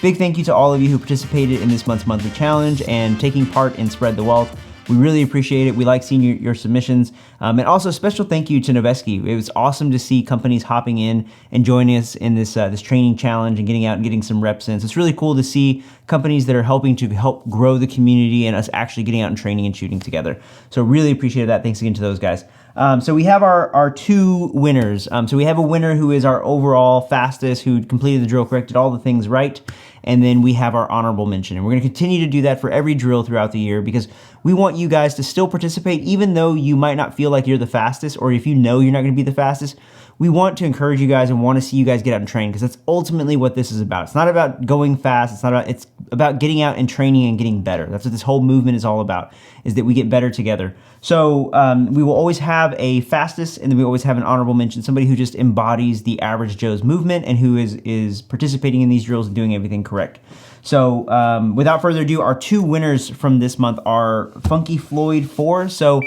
big thank you to all of you who participated in this month's monthly challenge and taking part in Spread the Wealth. We really appreciate it. We like seeing your submissions. And also a special thank you to Noveski. It was awesome to see companies hopping in and joining us in this this training challenge and getting out and getting some reps in. So it's really cool to see companies that are helping to help grow the community and us actually getting out and training and shooting together. So really appreciate that. Thanks again to those guys. So we have our two winners. So we have a winner who is our overall fastest, who completed the drill, corrected all the things right. And then we have our honorable mention. And we're gonna continue to do that for every drill throughout the year because we want you guys to still participate even though you might not feel like you're the fastest, or if you know you're not gonna be the fastest. We want to encourage you guys and want to see you guys get out and train because that's ultimately what this is about. It's not about going fast. It's about getting out and training and getting better. That's what this whole movement is all about, is that we get better together. So we will always have a fastest, and then we always have an honorable mention, somebody who just embodies the average Joe's movement and who is participating in these drills and doing everything correct. So without further ado, our two winners from this month are Funky Floyd 4. So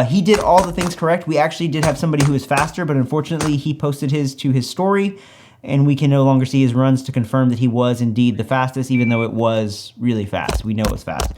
he did all the things correct. We actually did have somebody who was faster, but unfortunately he posted his to his story, and we can no longer see his runs to confirm that he was indeed the fastest, even though it was really fast. We know it was fast.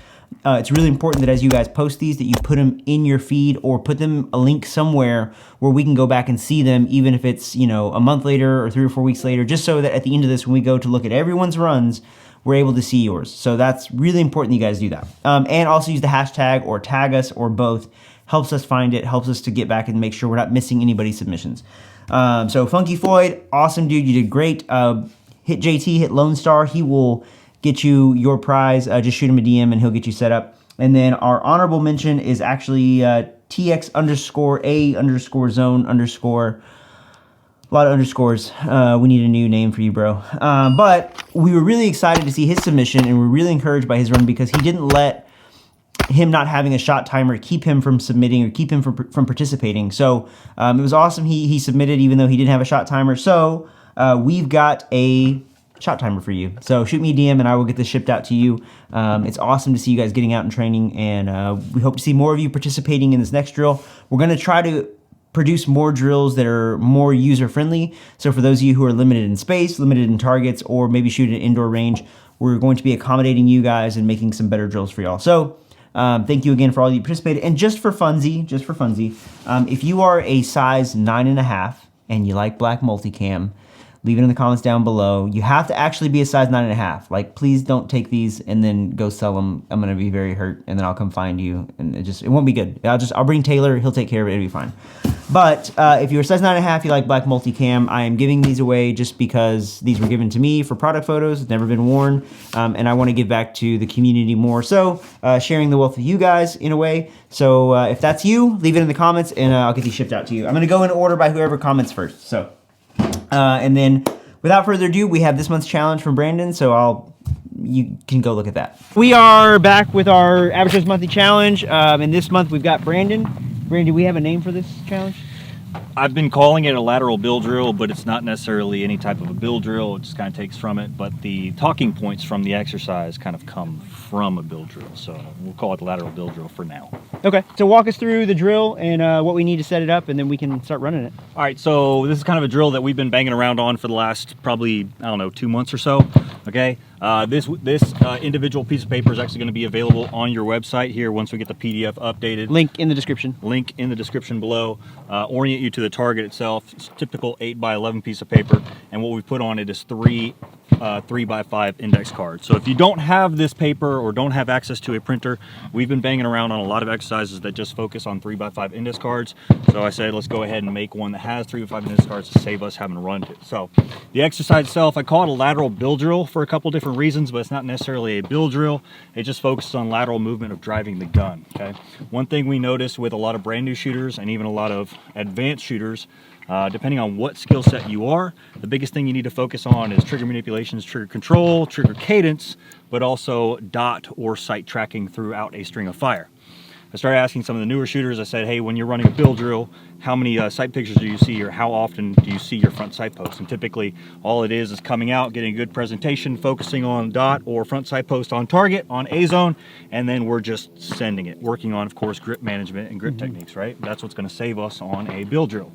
It's really important that as you guys post these, that you put them in your feed or put them a link somewhere where we can go back and see them, even if it's, you know, a month later or 3 or 4 weeks later, just so that at the end of this, when we go to look at everyone's runs, we're able to see yours. So that's really important that you guys do that. And also use the hashtag or tag us or both. Helps us find it, helps us to get back and make sure we're not missing anybody's submissions. So Funky Floyd, awesome dude, you did great. Hit JT, hit Lone Star, he will get you your prize. Just shoot him a DM and he'll get you set up. And then our honorable mention is actually TX _A _zone _ a lot of underscores. We need a new name for you, bro. But we were really excited to see his submission, and we're really encouraged by his run because he didn't let him not having a shot timer keep him from submitting or keep him from participating. So it was awesome. He submitted even though he didn't have a shot timer. So we've got a shot timer for you. So shoot me a DM and I will get this shipped out to you. It's awesome to see you guys getting out and training, and we hope to see more of you participating in this next drill. We're going to try to produce more drills that are more user-friendly. So for those of you who are limited in space, limited in targets, or maybe shoot at indoor range, we're going to be accommodating you guys and making some better drills for y'all. So thank you again for all you participated. And just for funsies, if you are a size 9.5 and you like black multicam, leave it in the comments down below. You have to actually be a size 9.5. Like, please don't take these and then go sell them. I'm gonna be very hurt, and then I'll come find you, and it won't be good. I'll bring Taylor. He'll take care of it. It'll be fine. But if you're a size 9.5, you like black multicam, I am giving these away just because these were given to me for product photos. It's never been worn, and I want to give back to the community more. So sharing the wealth of you guys in a way. So if that's you, leave it in the comments, and I'll get these shipped out to you. I'm gonna go in order by whoever comments first. So. And then, without further ado, we have this month's challenge from Brandon, so you can go look at that. We are back with our Average Joe's Monthly Challenge, and this month we've got Brandon. Brandon, do we have a name for this challenge? I've been calling it a lateral bill drill, but it's not necessarily any type of a bill drill. It just kind of takes from it, but the talking points from the exercise kind of come from a bill drill, so we'll call it the lateral bill drill for now. Okay, so walk us through the drill and what we need to set it up, and then we can start running it. All right, so this is kind of a drill that we've been banging around on for the last probably, I don't know, 2 months or so, okay? This individual piece of paper is actually going to be available on your website here once we get the PDF updated. Link in the description. Link in the description below. Orient you to the target itself. It's a typical 8x11 piece of paper, and what we put on it is three 3x5 index cards. So if you don't have this paper or don't have access to a printer, we've been banging around on a lot of exercises that just focus on 3x5 index cards. So I said, let's go ahead and make one that has 3x5 index cards to save us having to run to. So the exercise itself, I call it a lateral bill drill for a couple different reasons, but it's not necessarily a bill drill. It just focuses on lateral movement of driving the gun, okay? One thing we noticed with a lot of brand new shooters and even a lot of advanced shooters, depending on what skill set you are, the biggest thing you need to focus on is trigger manipulations, trigger control, trigger cadence, but also dot or sight tracking throughout a string of fire. I started asking some of the newer shooters, I said, hey, when you're running a bill drill, how many sight pictures do you see, or how often do you see your front sight post? And typically all it is coming out, getting a good presentation, focusing on dot or front sight post on target, on A zone, and then we're just sending it, working on, of course, grip management and grip techniques, right? That's what's gonna save us on a bill drill.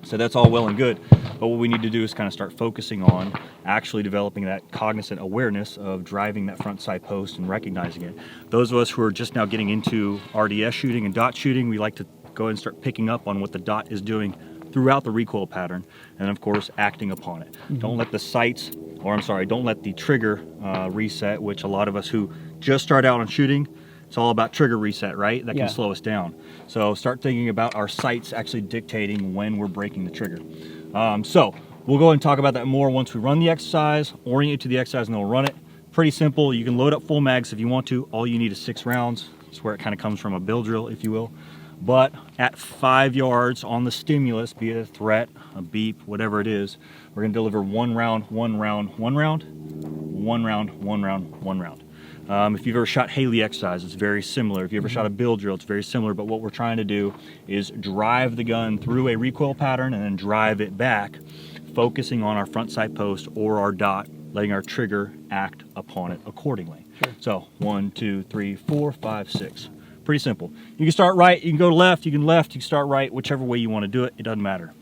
So that's all well and good. But what we need to do is kind of start focusing on actually developing that cognizant awareness of driving that front sight post and recognizing it. Those of us who are just now getting into RDS shooting and dot shooting, we like to go ahead and start picking up on what the dot is doing throughout the recoil pattern, and of course acting upon it. Don't let the sights, or I'm sorry, don't let the trigger reset, which a lot of us who just start out on shooting, it's all about trigger reset, right? That can slow us down. So start thinking about our sights actually dictating when we're breaking the trigger. So we'll go ahead and talk about that more once we run the exercise, orient you to the exercise, and then we'll run it. Pretty simple. You can load up full mags if you want to. All you need is 6 rounds. That's where it kind of comes from, a bill drill, if you will. But at 5 yards on the stimulus, be it a threat, a beep, whatever it is, we're going to deliver 1 round, 1 round, 1 round, 1 round, 1 round, 1 round. If you've ever shot Haley exercise, it's very similar. If you ever shot a bill drill, it's very similar. But what we're trying to do is drive the gun through a recoil pattern and then drive it back, focusing on our front sight post or our dot, letting our trigger act upon it accordingly. Sure. So 1, 2, 3, 4, 5, 6. Pretty simple. You can start right, you can go left, you can start right, whichever way you want to do it, it doesn't matter.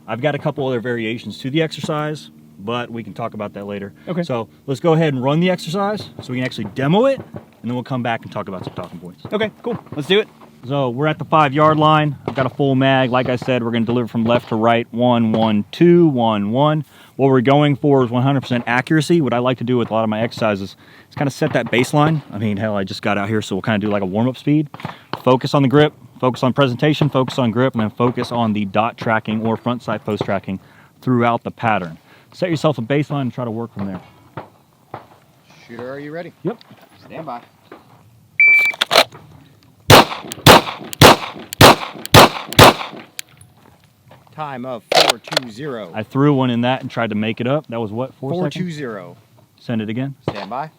I've got a couple other variations to the exercise, but we can talk about that later. Okay. So let's go ahead and run the exercise so we can actually demo it, and then we'll come back and talk about some talking points. Okay, cool. Let's do it. So we're at the 5 yard line. I've got a full mag. Like I said, we're going to deliver from left to right. 1, 1, 2, 1, 1. What we're going for is 100% accuracy. What I like to do with a lot of my exercises is kind of set that baseline. I mean, hell, I just got out here, so we'll kind of do like a warm-up speed. Focus on the grip, focus on presentation, focus on grip, and then focus on the dot tracking or front sight post tracking throughout the pattern. Set yourself a baseline and try to work from there. Shooter, are you ready? Yep. Stand by. Time of 420. I threw one in that and tried to make it up. That was what, 4 seconds? 420. Send it again. Stand by.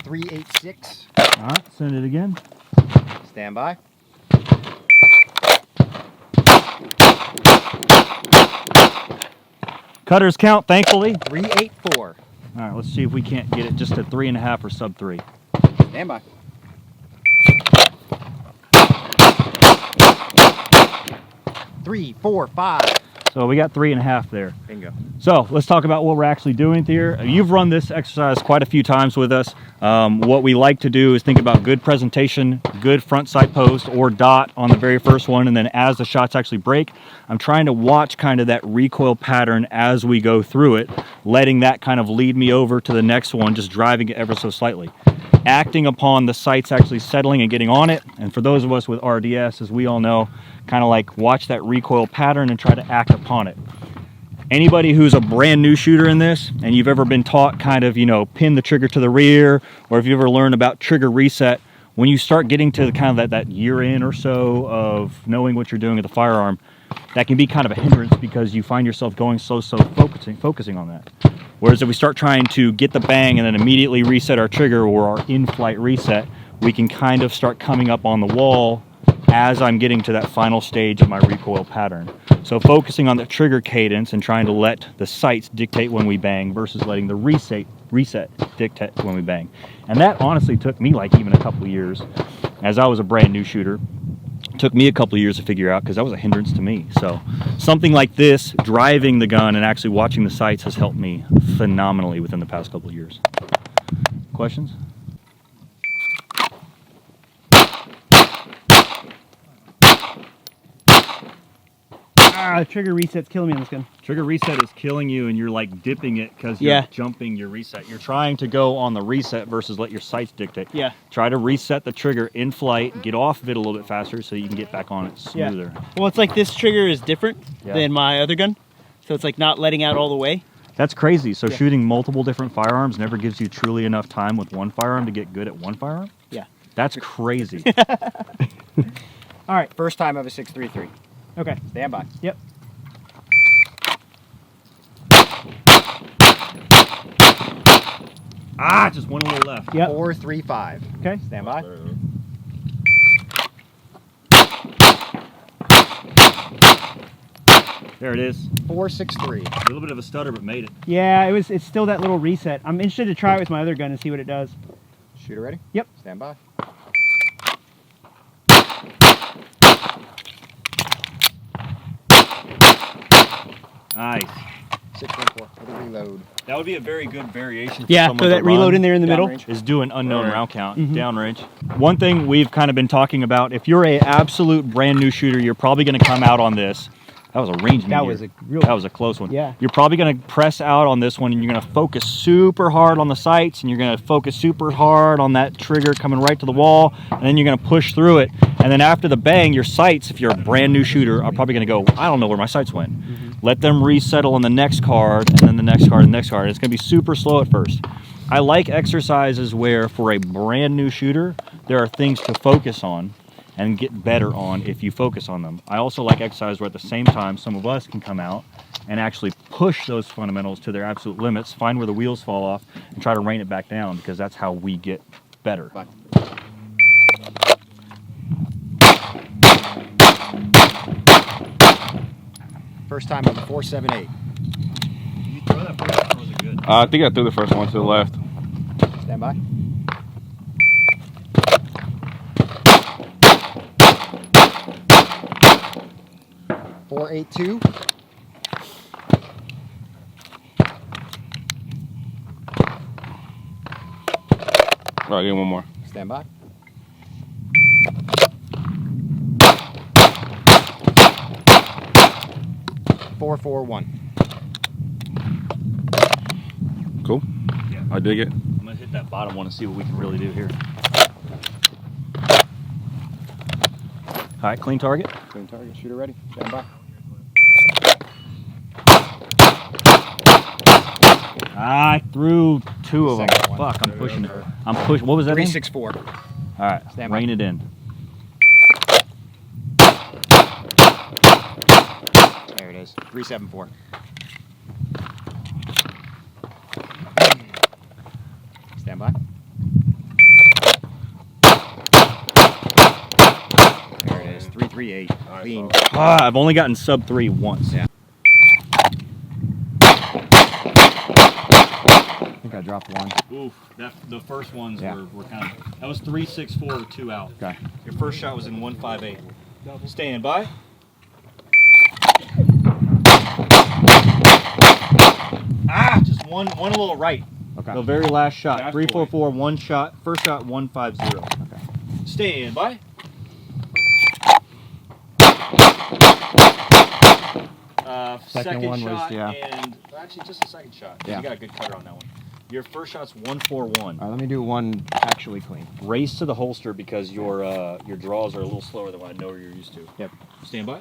.386. All right, send it again. Stand by. Cutters count, thankfully. 384. All right, let's see if we can't get it just at 3.5 or sub 3. Stand by. Three, 4, 5. So we got 3.5 there. Bingo. So let's talk about what we're actually doing here. You've run this exercise quite a few times with us. What we like to do is think about good presentation, good front sight post or dot on the very first one, and then as the shots actually break, I'm trying to watch kind of that recoil pattern as we go through it, letting that kind of lead me over to the next one, just driving it ever so slightly. Acting upon the sights actually settling and getting on it. And for those of us with RDS, as we all know, kind of like watch that recoil pattern and try to act upon it. Anybody who's a brand new shooter in this, and you've ever been taught kind of, you know, pin the trigger to the rear, or if you ever learned about trigger reset, when you start getting to kind of that year in or so of knowing what you're doing with the firearm, that can be kind of a hindrance because you find yourself going so focusing on that. Whereas if we start trying to get the bang and then immediately reset our trigger or our in-flight reset, we can kind of start coming up on the wall as I'm getting to that final stage of my recoil pattern. So focusing on the trigger cadence and trying to let the sights dictate when we bang versus letting the reset dictate when we bang. And that honestly took me like even a couple years, as I was a brand new shooter. It took me a couple of years to figure out because that was a hindrance to me. So something like this, driving the gun and actually watching the sights, has helped me phenomenally within the past couple of years. Questions? The trigger reset's killing me on this gun. Trigger reset is killing you, and you're like dipping it because you're jumping your reset. You're trying to go on the reset versus let your sights dictate. Yeah. Try to reset the trigger in flight, get off of it a little bit faster so you can get back on it smoother. Yeah. Well, it's like this trigger is different than my other gun, so it's like not letting out all the way. That's crazy. So shooting multiple different firearms never gives you truly enough time with one firearm to get good at one firearm? Yeah. That's crazy. All right. First time of a 6.33. Okay. Stand by. Yep. Just one a little left. Yep. 4.35. Okay. Stand by. There it is. 4.63. A little bit of a stutter, but made it. Yeah, it's still that little reset. I'm interested to try it with my other gun and see what it does. Shooter ready? Yep. Stand by. Nice. 614 with a reload. That would be a very good variation. Yeah, throw that reload in there in the middle. Is do an unknown round count downrange. One thing we've kind of been talking about, if you're a absolute brand new shooter, you're probably going to come out on this. That was a range meter. That was a close one. Yeah. You're probably going to press out on this one, and you're going to focus super hard on the sights, and you're going to focus super hard on that trigger coming right to the wall, and then you're going to push through it. And then after the bang, your sights, if you're a brand new shooter, are probably going to go, I don't know where my sights went. Let them resettle on the next card, and then the next card, and the next card. It's going to be super slow at first. I like exercises where, for a brand new shooter, there are things to focus on and get better on if you focus on them. I also like exercises where at the same time some of us can come out and actually push those fundamentals to their absolute limits, find where the wheels fall off, and try to rein it back down, because that's how we get better. Bye. First time on the 478. You throw that first one, or was it good? I think I threw the first one to the left. Stand by. .482. All right, get one more. Stand by. .441. Cool. Yeah. I dig it. I'm going to hit that bottom one and see what we can really do here. All right, clean target. Clean target. Shooter ready. Stand by. I threw two of them. Second one. Fuck, I'm pushing it. I'm pushing. What was that? 364. All right, Stand by. rein it in. There it is. 374. Stand by. There it is. 338. Clean. Ah, I've only gotten sub 3 once. Yeah. I think I dropped one. Oof, the first ones Yeah. were kind of, that was 364 with 2 out. Okay. Your first shot was in 158. Stand by. Ah, just one a little right. Okay. The very last shot. 344, one shot. First shot 150. Okay. Stand by. Second one was, shot, yeah. and actually just a second shot. Yeah. You got a good cutter on that one. Your first shot's 141. All right, let me do one actually clean. Race to the holster because your draws are a little slower than what I know you're used to. Yep. Stand by.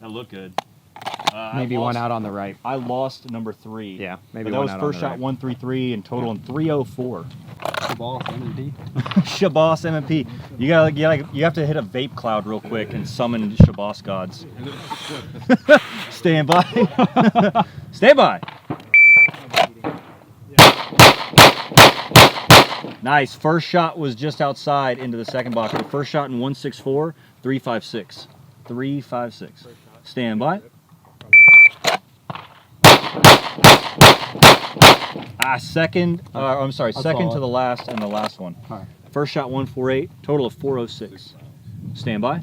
That looked good. Maybe one out on the right. I lost number 3. Yeah, maybe But that one was out first on the shot right. 133 and total in 304. Ball, MD. Shabboss MP. You have to hit a vape cloud real quick and summon Shabboss gods. Stand by. Stand by. Nice. First shot was just outside into the second box. The first shot in 164, 356. 356. Stand by. Second to the last and the last one. All right. First shot 148, total of 406. Stand by.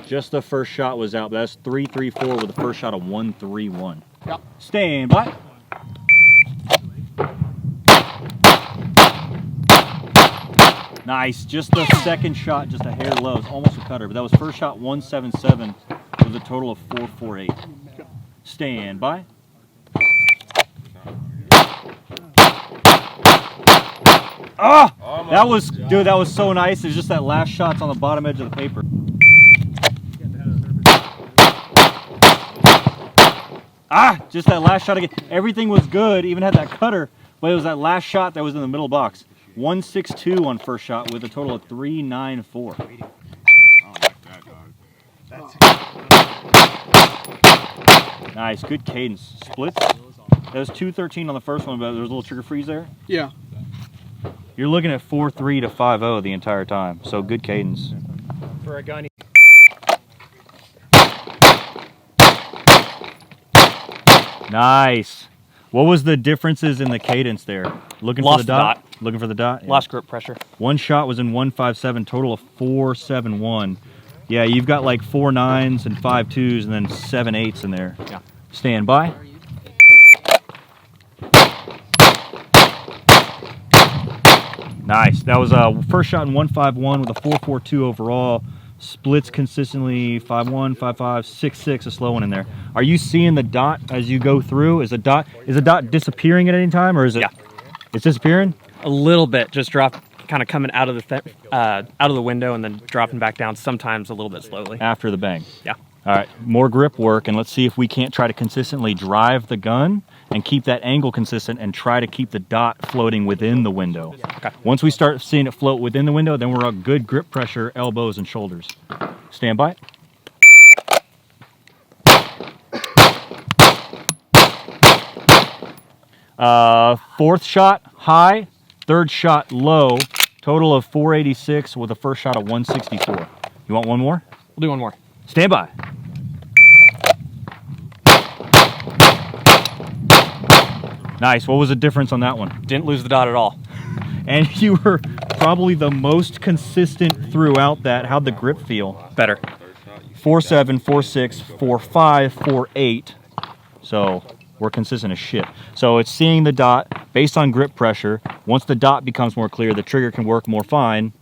Just the first shot was out, but that's 334 with the first shot of 131. Yep. Stand by. Nice, just the second shot, just a hair low. It's almost a cutter, but that was first shot 177 with a total of 448. Stand by. Ah! That was so nice. It's just that last shot's on the bottom edge of the paper. Ah! Just that last shot again. Everything was good, even had that cutter, but it was that last shot that was in the middle box. 162 on first shot with a total of 394. Nice, good cadence. Splits. That was 213 on the first one, but there was a little trigger freeze there. Yeah. You're looking at 4.3 to 5.0 the entire time, so good cadence. For a gun. Nice. What was the differences in the cadence there? Looking Lost for the dot? Looking for the dot? Yeah. Lost grip pressure. One shot was in 157, total of 471. Yeah, you've got like 4 9s and 5 2s and then 7 8s in there. Yeah. Stand by. Nice. That was a first shot in 151 with a 442 overall. Splits consistently 5-1, 5-5, 6-6, a slow one in there. Are you seeing the dot as you go through? Is the dot disappearing at any time, or is it? Yeah. It's disappearing? A little bit, just kind of coming out of the window and then dropping back down. Sometimes a little bit slowly. After the bang. Yeah. All right, more grip work, and let's see if we can't try to consistently drive the gun and keep that angle consistent and try to keep the dot floating within the window. Okay. Once we start seeing it float within the window, then we're at good grip pressure, elbows and shoulders. Stand by. Fourth shot high, third shot low, total of 486 with a first shot of 164. You want one more? We'll do one more. Stand by. Nice. What was the difference on that one? Didn't lose the dot at all. And you were probably the most consistent throughout that. How'd the grip feel? Better. 4.7, 4.6, 4.5, 4.8. So we're consistent as shit. So it's seeing the dot based on grip pressure. Once the dot becomes more clear, the trigger can work more fine.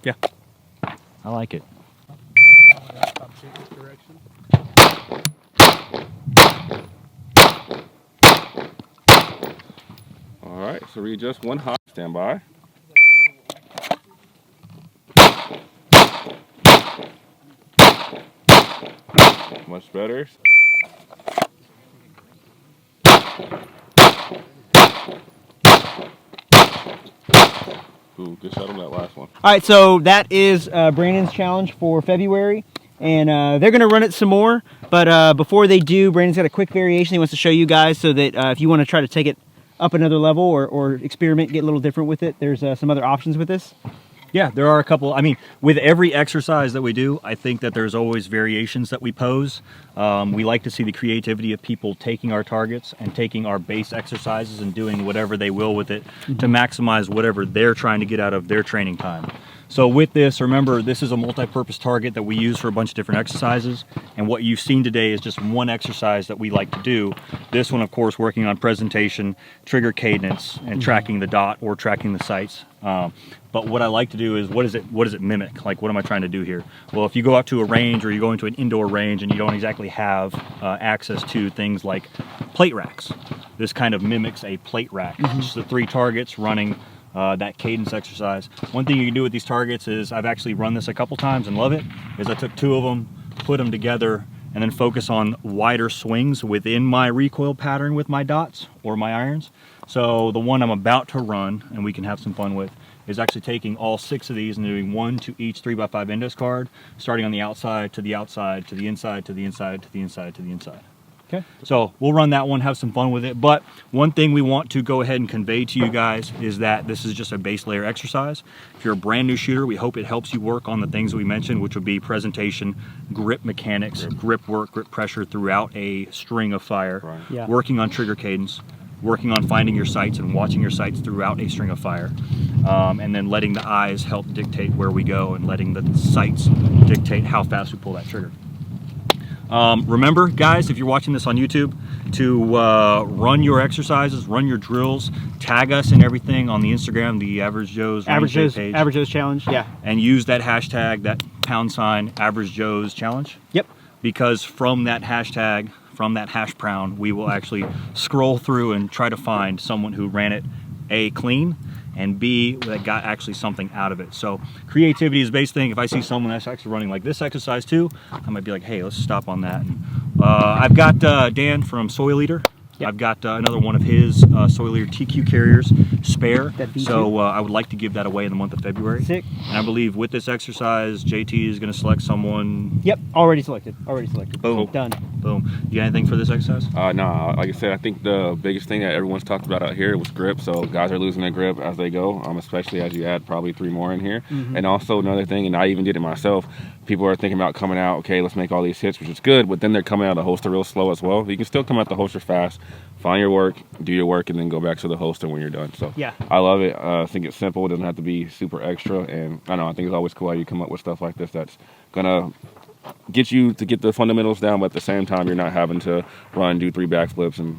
Yeah. I like it. All right, so readjust one hot. Stand by. Much better. Ooh, good shot on that last one. All right, so that is Brandon's challenge for February, and they're going to run it some more. But before they do, Brandon's got a quick variation he wants to show you guys, so that if you want to try to take it up another level or experiment, get a little different with it, there's some other options with this. Yeah, there are a couple. I mean, with every exercise that we do, I think that there's always variations that we pose. We like to see the creativity of people taking our targets and taking our base exercises and doing whatever they will with it to maximize whatever they're trying to get out of their training time. So with this, remember, this is a multi-purpose target that we use for a bunch of different exercises. And what you've seen today is just one exercise that we like to do. This one, of course, working on presentation, trigger cadence, and tracking the dot or tracking the sights. But what I like to do is, what does it mimic? Like, what am I trying to do here? Well, if you go out to a range or you go into an indoor range and you don't exactly have access to things like plate racks, this kind of mimics a plate rack. Just the 3 targets running that cadence exercise. One thing you can do with these targets is, I've actually run this a couple times and love it, is I took 2 of them, put them together, and then focus on wider swings within my recoil pattern with my dots or my irons. So the one I'm about to run, and we can have some fun with, is actually taking all 6 of these and doing 1 to each 3x5 index card, starting on the outside to the outside to the inside to the inside to the inside to the inside. Okay. So we'll run that one, have some fun with it. But one thing we want to go ahead and convey to you guys is that this is just a base layer exercise. If you're a brand new shooter, we hope it helps you work on the things we mentioned, which would be presentation, grip mechanics, grip work, grip pressure throughout a string of fire, Right. Yeah. working on trigger cadence, working on finding your sights and watching your sights throughout a string of fire, and then letting the eyes help dictate where we go and letting the sights dictate how fast we pull that trigger. Remember, guys, if you're watching this on YouTube, to run your exercises, run your drills, tag us and everything on the Instagram, the Average Joe's page, Average Joe's challenge. Yeah. and use that hashtag, that # Average Joe's challenge. Yep. Because from that hashtag, from that hash brown, we will actually scroll through and try to find someone who ran it A, clean, and B, that got actually something out of it. So creativity is the base thing. If I see someone that's actually running like this exercise too, I might be like, hey, let's stop on that. And, I've got Dan from Soil Eater. Yep. I've got another one of his Soil Eater TQ carriers spare. That V2. So I would like to give that away in the month of February. Sick. And I believe with this exercise, JT is going to select someone. Yep. Already selected. Already selected. Boom. Done. Boom. You got anything for this exercise? No, like I said, I think the biggest thing that everyone's talked about out here was grip. So guys are losing their grip as they go, especially as you add probably 3 more in here. And also another thing, and I even did it myself, people are thinking about coming out, okay, let's make all these hits, which is good, but then they're coming out of the holster real slow as well. You can still come out the holster fast, find your work, do your work, and then go back to the holster when you're done. So Yeah. I love it. I think it's simple. It doesn't have to be super extra. And I know, I think it's always cool how you come up with stuff like this that's gonna get you to get the fundamentals down, but at the same time, you're not having to run, do 3 backflips, and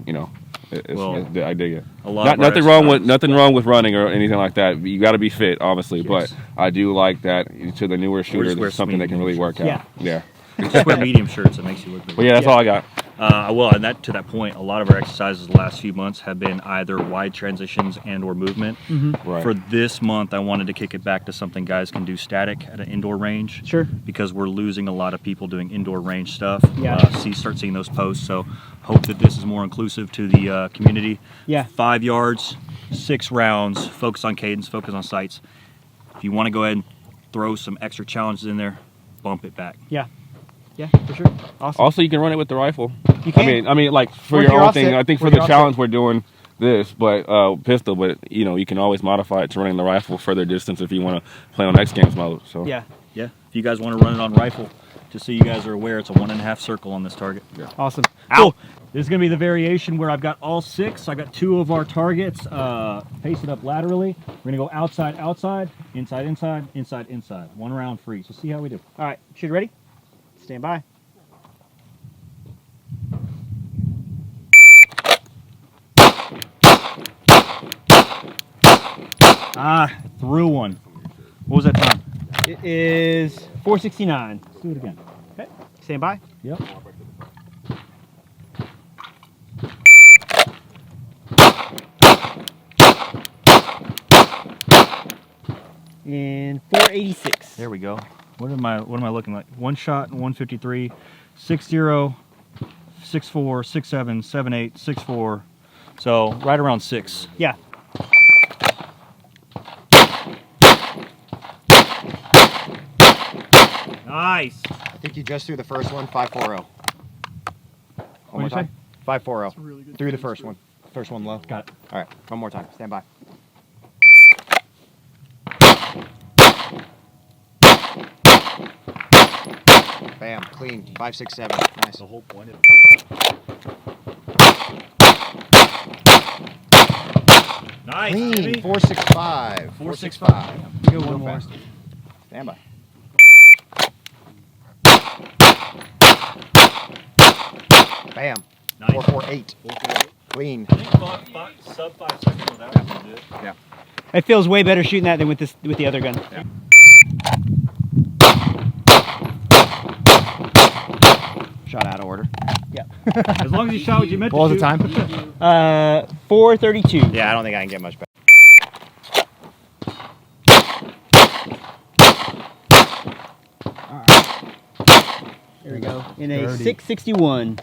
I dig it. Nothing wrong with running or anything like that. You got to be fit, obviously, but I do like that to the newer shooters. It's something they can really work out. Yeah. Just wear medium shirts. It makes you look good. But yeah, that's all I got. Well, and to that point, a lot of our exercises the last few months have been either wide transitions and or movement. Right. For this month, I wanted to kick it back to something guys can do static at an indoor range. Sure. Because we're losing a lot of people doing indoor range stuff. Yeah. Start seeing those posts. So hope that this is more inclusive to the community. Yeah. 5 yards, 6 rounds, focus on cadence, focus on sights. If you want to go ahead and throw some extra challenges in there, bump it back. Yeah. Yeah, for sure. Awesome. Also, you can run it with the rifle. You can. I mean, like for With your your own offset. thing. I think for With the your challenge, offset. we're doing this, but pistol. But you can always modify it to running the rifle further distance if you want to play on X Games mode. So Yeah. Yeah. If you guys want to run it on rifle, just so you guys are aware, it's a 1.5 circle on this target. Yeah. Awesome. Cool. This is going to be the variation where I've got all 6. I got 2 of our targets pasted up laterally. We're going to go outside, outside, inside, inside, inside, inside. 1 round free. So see how we do. All right. Shooter ready? Stand by. Through one. What was that time? It is 469. Let's do it again. Okay. Stand by. Yep. And 486. There we go. What am I looking like? 1 shot, 153, 6-0, 6-4, 6-7, 7-8, 6-4. So right around 6. Yeah. Nice. I think you just threw the first one, 540. One more What'd you time. 540. Threw the first one. First one low. Got it. All right, one more time. Stand by. Bam, clean. 567. Nice. The whole point of Nice. Clean. Jimmy. 465. 465. Go one more. Stand by. Bam. Nice. 448. Clean. I think sub 5 seconds without having to do it. Yeah. It feels way better shooting that than with the other gun. Yeah. Shot out of order. Yeah. As long as you shot what you meant What to was the shoot. time? 432. Yeah, I don't think I can get much better. There we go. In a 661.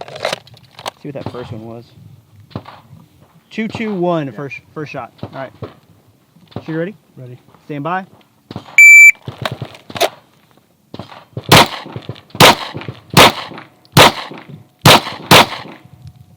See what that first one was. 221. First shot. All right. Shooter ready? Ready. Stand by.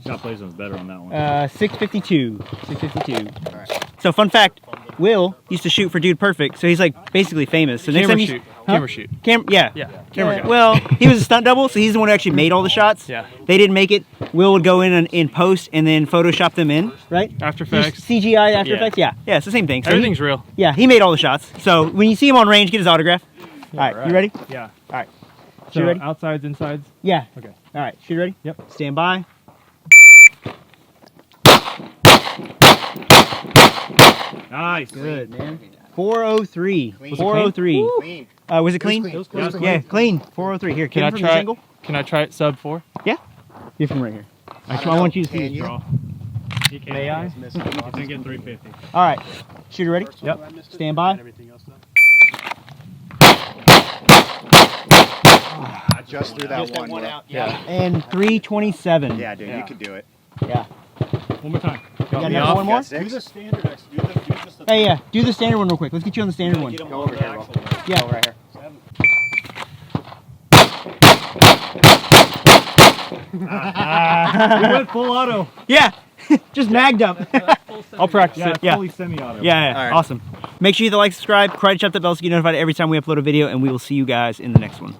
Shot placement's better on that one. 652. 652. All right. So fun fact, Will used to shoot for Dude Perfect, so he's like basically famous. So next Camera time shoot. Huh? Camera shoot. Yeah. Yeah. Camera guy. Well, he was a stunt double, so he's the one who actually made all the shots. Yeah. They didn't make it. Will would go in and in post and then Photoshop them in, right? After Just Effects. CGI After Yeah. Effects. Yeah. Yeah, it's the same thing. So Everything's real. yeah, he made all the shots. So when you see him on range, get his autograph. All right, you ready? Yeah. All right. So Shoot ready? outsides, insides. Yeah. Okay. All right, shoot ready? Yep. Stand by. Nice. Good, man. 403. Clean. 403. Clean. Was it clean? It was clean. Yeah, It was yeah, clean. 403. Here, Can get I him from try? this angle. Can I try it sub 4? Yeah. Give him right here. I I want you to see Can this you? draw. You can. May I? You can get 350. All right. Shooter ready? Yep. Stand by. I just threw that one. Will. Yeah. And 327. Yeah, dude, you can do it. Yeah. One more time. You got me another off? one more? Got six? Do the standard X. Do just the Hey, yeah. Do the standard one real quick. Let's get you on the standard one. Get 'em Go on over the here, Will. axle. Yeah. Go right here. We went full auto. Yeah. Just magged up. I'll practice Yeah, it. Yeah. fully semi-auto. Yeah, All right. Awesome. Make sure you hit the like, subscribe, karate chop that bell so you get notified every time we upload a video, and we will see you guys in the next one.